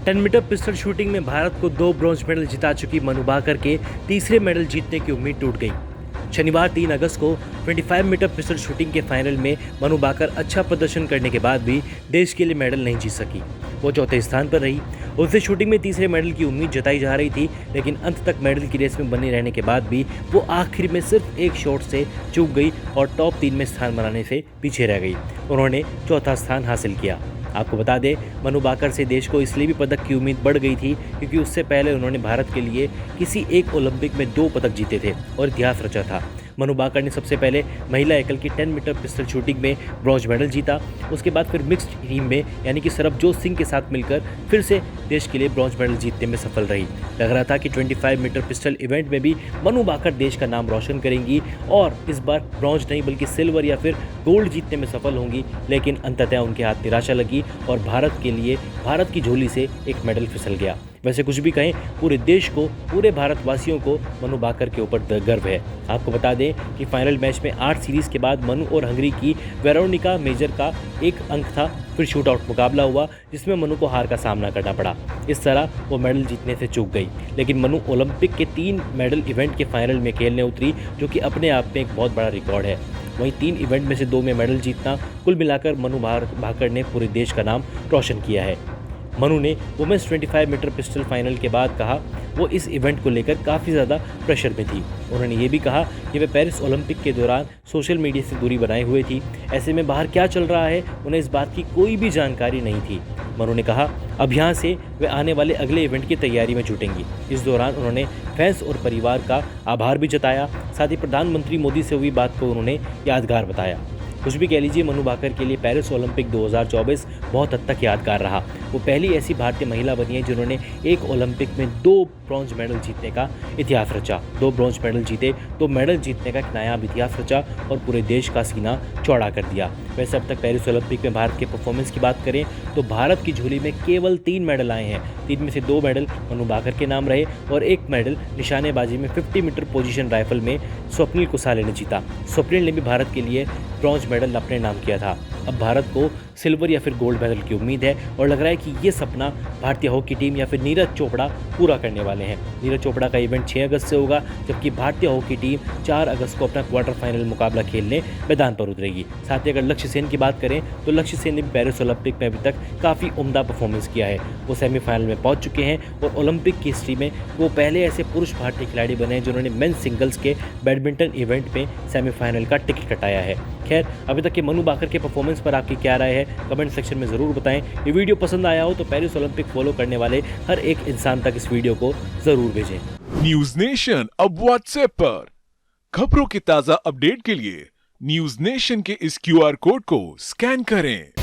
10 metre pistol shooting में भारत को 2 bronze medal जिता चुकी मनु भाकर के तीसरे मेडल जीतने की उम्मीद टूट गई। शनिवार 3 अगस्त को 25 मीटर पिस्टल शूटिंग के फाइनल में मनु भाकर अच्छा प्रदर्शन करने के बाद भी देश के लिए मेडल नहीं जीत सकी। वो चौथे स्थान पर रही। उससे शूटिंग में तीसरे मेडल की उम्मीद जताई जा रही थी, लेकिन अंत तक मेडल की रेस में बने रहने के बाद भी वो आखिर में सिर्फ एक शॉट से चूक गई और टॉप 3 में स्थान बनाने से पीछे रह गई। उन्होंने चौथा स्थान हासिल किया। आपको बता दें, मनु भाकर से देश को इसलिए भी पदक की उम्मीद बढ़ गई थी क्योंकि उससे पहले उन्होंने भारत के लिए किसी एक ओलंपिक में 2 पदक जीते थे और इतिहास रचा था। मनु भाकर ने सबसे पहले महिला एकल की 10 मीटर पिस्टल शूटिंग में ब्रॉन्ज मेडल जीता। उसके बाद फिर मिक्स्ड टीम में यानी कि सरबजोत सिंह के साथ मिलकर फिर से देश के लिए ब्रॉन्ज मेडल जीतने में सफल रही। लग रहा था कि 25 मीटर पिस्टल इवेंट में भी मनु भाकर देश का नाम रोशन करेंगी और इस बार ब्रॉन्ज नहीं बल्कि सिल्वर या फिर गोल्ड जीतने में सफल होंगी, लेकिन अंततः उनके हाथ निराशा लगी और भारत की झोली से एक मेडल फिसल गया। वैसे कुछ भी कहें, पूरे देश को, पूरे भारतवासियों को मनु भाकर के ऊपर गर्व है। आपको बता दें कि फाइनल मैच में 8 सीरीज के बाद मनु और हंगरी की वेरोनिका मेजर का 1 अंक था। फिर शूट आउट मुकाबला हुआ जिसमें मनु को हार का सामना करना पड़ा। इस तरह वो मेडल जीतने से चूक गई। लेकिन मनु ओलंपिक के 3 मेडल इवेंट के फाइनल में खेलने उतरी, जो कि अपने आप में एक बहुत बड़ा रिकॉर्ड है। वहीं 3 इवेंट में से 2 में मेडल जीतना, कुल मिलाकर मनु भाकर ने पूरे देश का नाम रोशन किया है। मनु ने वुमेन्स 25 मीटर पिस्टल फाइनल के बाद कहा वो इस इवेंट को लेकर काफ़ी ज़्यादा प्रेशर में थी। उन्होंने ये भी कहा कि वे पेरिस ओलंपिक के दौरान सोशल मीडिया से दूरी बनाए हुए थी। ऐसे में बाहर क्या चल रहा है उन्हें इस बात की कोई भी जानकारी नहीं थी। मनु ने कहा अब यहाँ से वे आने वाले अगले इवेंट की तैयारी में जुटेंगी। इस दौरान उन्होंने फैंस और परिवार का आभार भी जताया। साथ ही प्रधानमंत्री मोदी से हुई बात को उन्होंने यादगार बताया। कुछ भी कह लीजिए, मनु भाकर के लिए पेरिस ओलंपिक 2024 बहुत हद तक यादगार रहा। वो पहली ऐसी भारतीय महिला बनी है जिन्होंने एक ओलंपिक में 2 ब्रॉन्ज मेडल जीतने का इतिहास रचा। 2 ब्रॉन्ज मेडल जीते, तो मेडल जीतने का एक नायाब इतिहास रचा और पूरे देश का सीना चौड़ा कर दिया। वैसे अब तक पेरिस ओलंपिक में भारत के परफॉर्मेंस की बात करें तो भारत की झोली में केवल 3 मेडल आए हैं। 3 में से 2 मेडल मनु भाकर के नाम रहे और 1 मेडल निशानेबाजी में 50 मीटर पोजीशन राइफल में स्वप्निल कुसाले ने जीता। स्वप्निल ने भी भारत के लिए ब्रॉन्ज मेडल अपने नाम किया था। अब भारत को सिल्वर या फिर गोल्ड मेडल की उम्मीद है और लग रहा है कि ये सपना भारतीय हॉकी टीम या फिर नीरज चोपड़ा पूरा करने वाले हैं। नीरज चोपड़ा का इवेंट 6 अगस्त से होगा, जबकि भारतीय हॉकी टीम 4 अगस्त को अपना क्वार्टर फाइनल मुकाबला खेलने मैदान पर उतरेगी। साथ ही अगर लक्ष्य सेन की बात करें तो लक्ष्य सेन ने भी पेरिस ओलंपिक में अभी तक काफ़ी उम्दा परफॉर्मेंस किया है। वो सेमीफाइनल में पहुंच चुके हैं और ओलंपिक की हिस्ट्री में वो पहले ऐसे पुरुष भारतीय खिलाड़ी बने हैं जिन्होंने मेंस सिंगल्स के बैडमिंटन इवेंट में सेमीफाइनल का टिकट कटाया है। खैर, अभी तक के मनु भाकर के परफॉर्मेंस पर आपकी क्या राय है, कमेंट सेक्शन में ज़रूर बताएं। ये वीडियो पसंद आया हो तो पेरिस ओलंपिक फॉलो करने वाले हर एक इंसान तक इस वीडियो को ज़रूर भेजें। न्यूज नेशन अब व्हाट्सएप पर खबरों के ताज़ा अपडेट के लिए न्यूज नेशन के इस QR कोड को स्कैन करें।